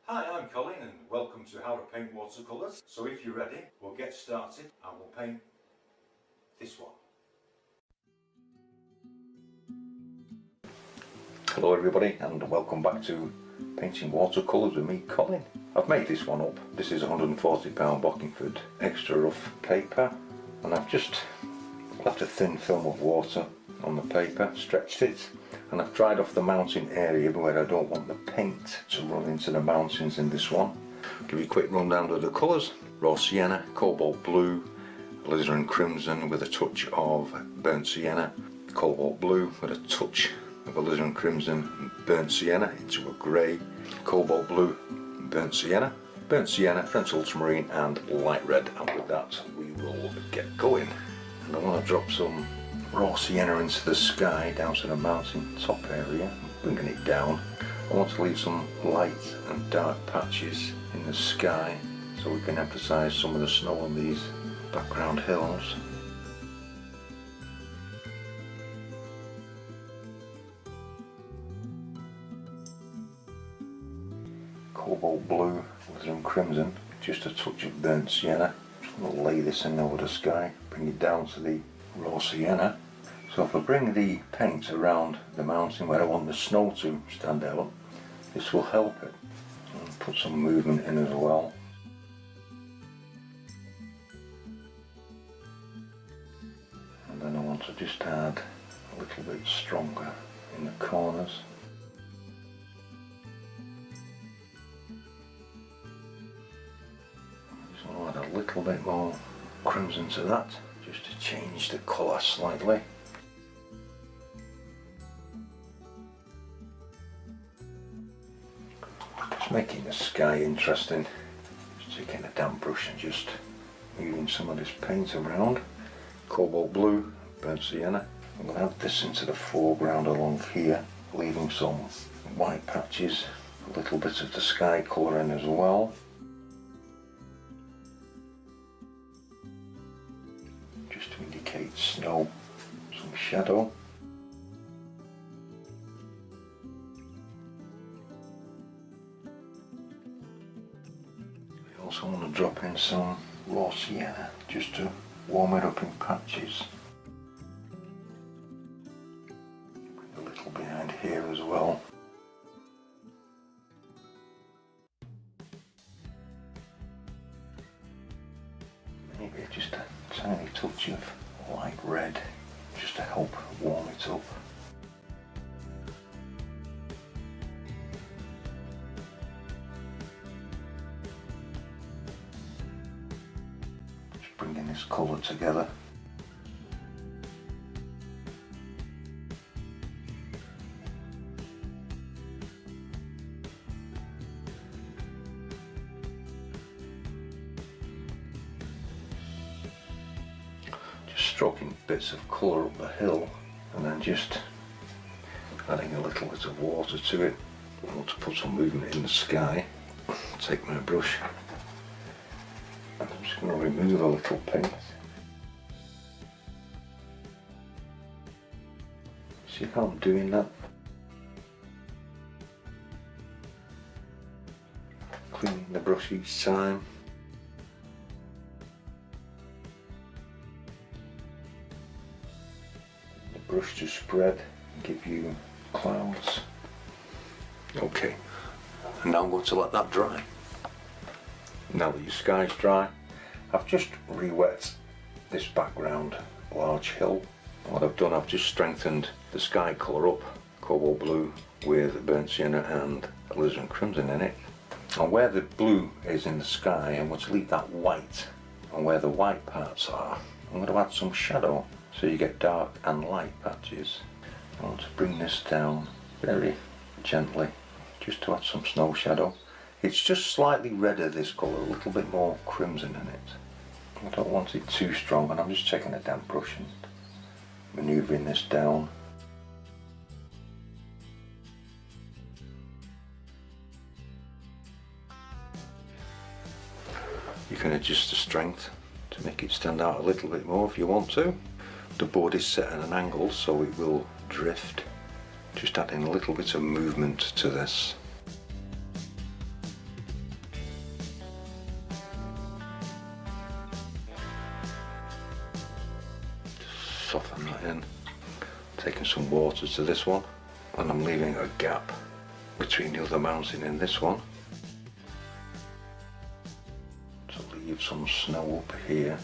Hi, I'm Colin and welcome to How to Paint Watercolors. So if you're ready, we'll get started and we'll paint this one. Hello everybody and welcome back to Painting Watercolors with me, Colin. I've made this one up. This is £140 Bockingford extra rough paper, and I've just left a thin film of water on the paper, stretched it, and I've dried off the mountain area where I don't want the paint to run into the mountains in this one. Give you a quick rundown of the colours: raw sienna, cobalt blue, alizarin crimson with a touch of burnt sienna, cobalt blue with a touch of alizarin crimson and burnt sienna into a grey, cobalt blue, burnt sienna, French ultramarine and light red. And with that we will get going. And I want to drop some raw sienna into the sky down to the mountain top area, bringing it down. I want to leave some light and dark patches in the sky so we can emphasise some of the snow on these background hills. Cobalt blue, alizarin crimson, just a touch of burnt sienna. Just going to lay this in over the sky, bring it down to the raw sienna. So if I bring the paint around the mountain where I want the snow to stand out, this will help it. And put some movement in as well. And then I want to just add a little bit stronger in the corners. Just want to add a little bit more crimson to that, just to change the colour slightly. Just making the sky interesting. Just taking a damp brush and just moving some of this paint around. Cobalt blue, burnt sienna. I'm going to add this into the foreground along here, leaving some white patches, a little bit of the sky colour in as well. Just to indicate snow, some shadow. I also want to drop in some raw sienna just to warm it up in patches. A little behind here as well. Maybe just a tiny touch of light red just to help warm it up. Just bringing this colour together. Stroking bits of colour up the hill and then just adding a little bit of water to it. I want to put some movement in the sky. Take my brush and I'm just going to remove a little paint. See how I'm doing that? Cleaning the brush each time. Brush to spread and give you clouds. Okay, and now I'm going to let that dry. Now that your sky's dry, I've just re-wet this background large hill. What I've done, I've just strengthened the sky colour up, cobalt blue with burnt sienna and alizarin crimson in it. And where the blue is in the sky, I'm going to leave that white, and where the white parts are, I'm going to add some shadow. So you get dark and light patches. I want to bring this down very gently, just to add some snow shadow. It's just slightly redder, this colour, a little bit more crimson in it. I don't want it too strong, and I'm just taking a damp brush and manoeuvring this down. You can adjust the strength to make it stand out a little bit more if you want to. The board is set at an angle so it will drift. Just adding a little bit of movement to this. soften that in. Taking some water to this one, and I'm leaving a gap between the other mountain and this one to leave some snow up here.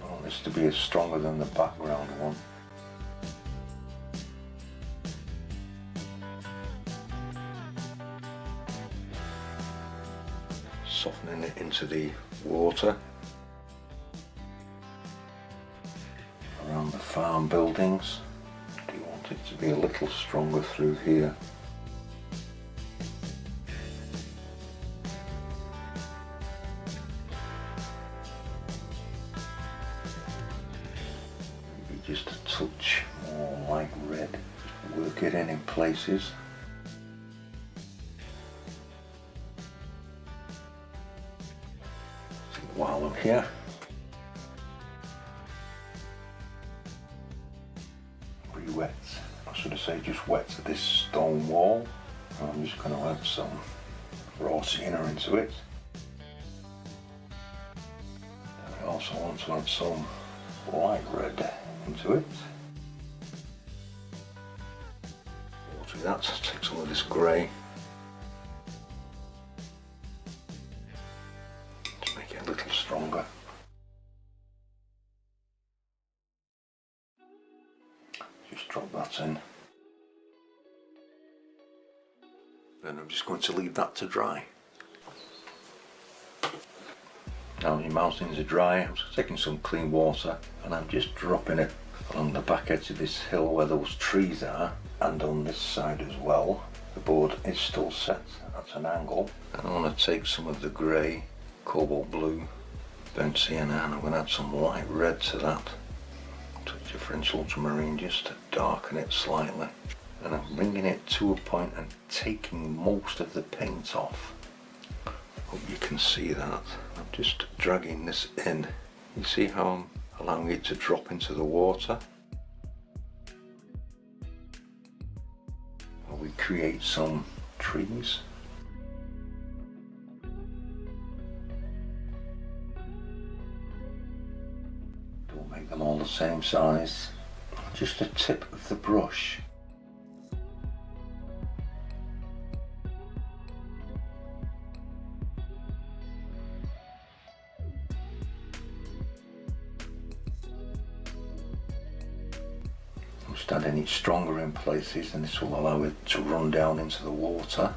I want this to be stronger than the background one. Softening it into the water around the farm buildings. Do you want it to be a little stronger through here? Maybe just a touch more light red. Just work it in places. While I'm here, re-wet, I should have said just wet this stone wall. I'm just going to add some raw sienna into it. And I also want to add some light red into it. Water that, take some of this grey. A little stronger. Just drop that in. Then I'm just going to leave that to dry. Now your mountains are dry, I'm just taking some clean water and I'm just dropping it along the back edge of this hill where those trees are, and on this side as well. The board is still set at an angle, and I want to take some of the grey, cobalt blue, burnt sienna, and I'm going to add some light red to that. Touch of French ultramarine just to darken it slightly. And I'm bringing it to a point and taking most of the paint off. Hope you can see that. I'm just dragging this in. You see how I'm allowing it to drop into the water? While we create some trees. Don't make them all the same size. Just the tip of the brush. Just adding it stronger in places, and this will allow it to run down into the water.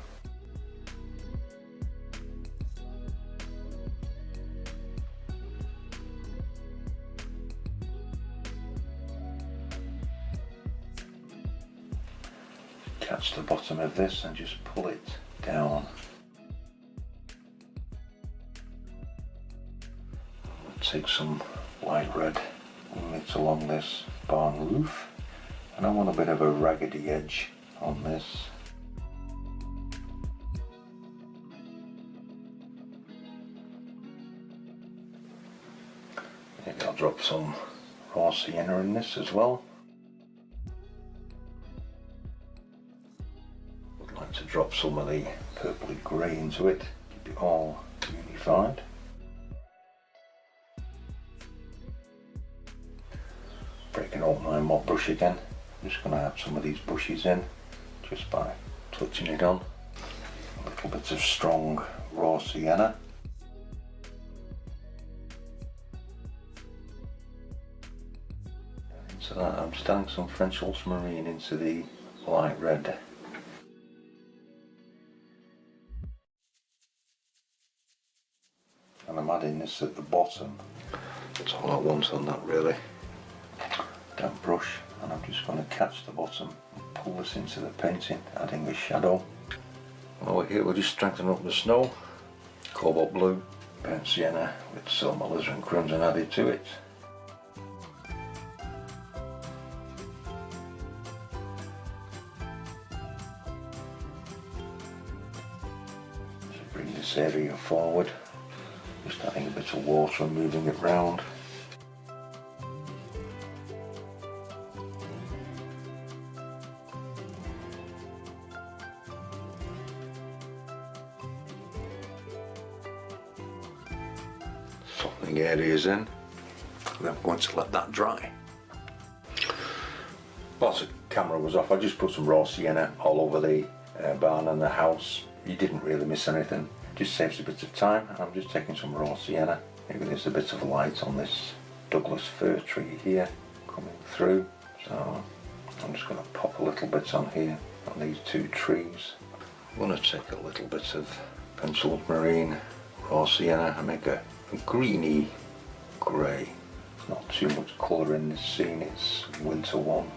Catch the bottom of this and just pull it down. Take some light red and mix along this barn roof, and I want a bit of a raggedy edge on this. Maybe I'll drop some raw sienna in this as well. Would like to drop some of the purpley grey into it, keep it all unified. Breaking up my mop brush again. I'm just going to add some of these bushes in just by touching it on. A little bit of strong raw sienna. Into that I'm just adding some French ultramarine into the light red. And I'm adding this at the bottom. That's all I want on that really. Damp brush, and I'm just going to catch the bottom and pull this into the painting, adding a shadow. Over here we'll just strengthen up the snow. Cobalt blue, burnt sienna with some alizarin crimson added to it. Just bring this area forward, just adding a bit of water and moving it round. softening areas in. Then I'm going to let that dry. Whilst the camera was off, I just put some raw sienna all over the barn and the house. You didn't really miss anything, just saves a bit of time. I'm just taking some raw sienna. Maybe there's a bit of light on this Douglas fir tree here coming through, so I'm just going to pop a little bit on here on these two trees. I'm going to take a little bit of pencil marine raw sienna and make a greeny grey. Not too much colour in this scene, it's winter one.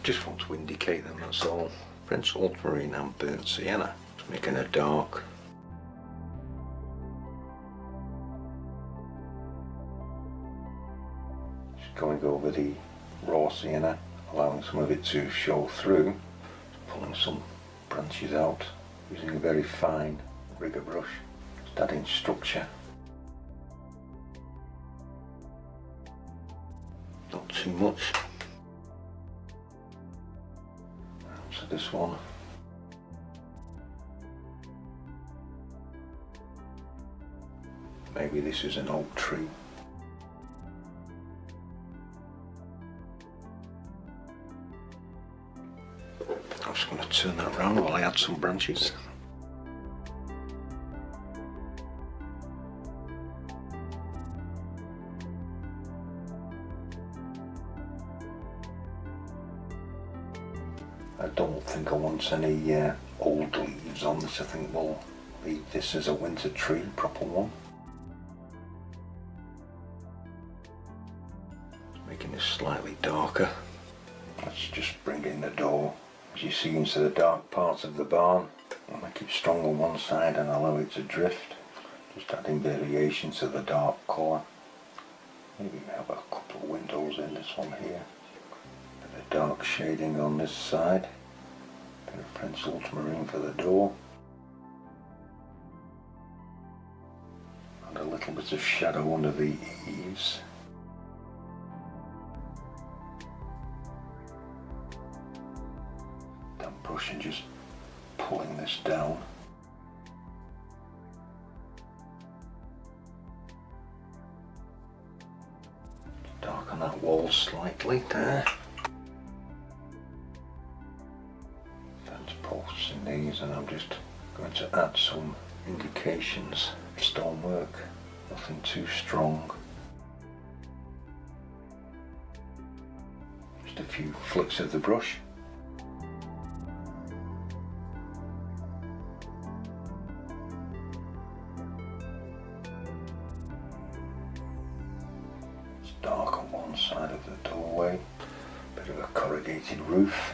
Just want to indicate them, that's all. French ultramarine and burnt sienna, just making a dark. Just going over the raw sienna, allowing some of it to show through. Just pulling some branches out using a very fine rigger brush, just adding structure. Not too much. So this one. Maybe this is an oak tree. I'm just going to turn that around while I add some branches. I don't think I want any old leaves on this. I think we'll leave this as a winter tree, proper one. Making this slightly darker. Let's just bring in the door, as you see, into the dark part of the barn. I'll make it strong on one side and allow it to drift. Just adding variation to the dark colour. Maybe have a couple of windows in this one here. Bit of dark shading on this side. Bit of French ultramarine for the door. And a little bit of shadow under the eaves. Damp brush and just pulling this down. Darken that wall slightly there. Fence posts in these, and I'm just going to add some indications of stonework. Nothing too strong. Just a few flicks of the brush. Dark on one side of the doorway, bit of a corrugated roof.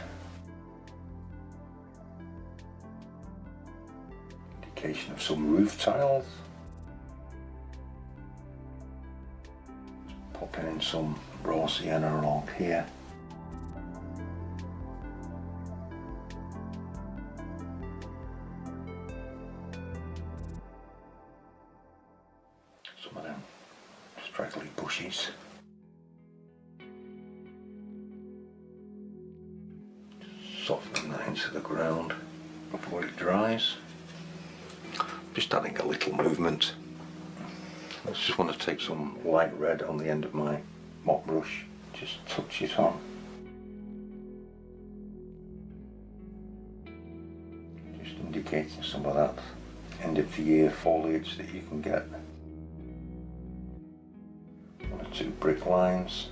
Indication of some roof tiles. Just popping in some raw sienna along here. Some of them straggly bushes. Softening that into the ground before it dries. Just adding a little movement. I just want to take some light red on the end of my mop brush, just touch it on. Just indicating some of that end of the year foliage that you can get. One or two brick lines.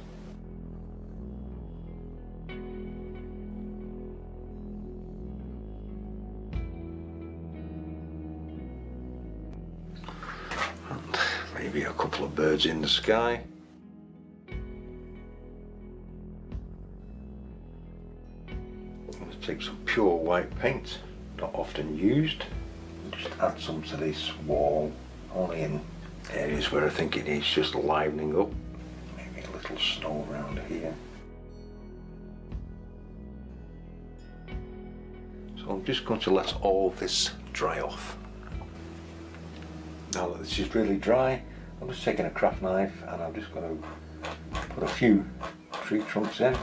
Maybe a couple of birds in the sky. I'm going to take some pure white paint, not often used. Just add some to this wall, only in areas where I think it needs just livening up. Maybe a little snow around here. So I'm just going to let all this dry off. Now that this is really dry, I'm just taking a craft knife and I'm just going to Put a few tree trunks in.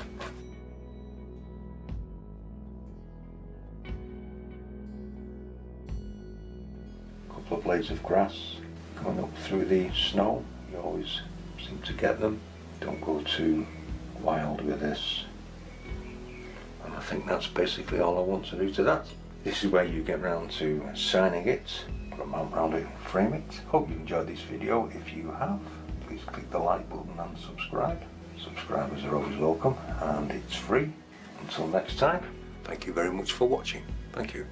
A couple of blades of grass going up through the snow. You always seem to get them. Don't go too wild with this. And I think that's basically all I want to do to that. This is where you get round to signing it. Put a mount around it and frame it. Hope you enjoyed this video. If you have, please click the like button and subscribe. Subscribers are always welcome and it's free. Until next time, thank you very much for watching. Thank you.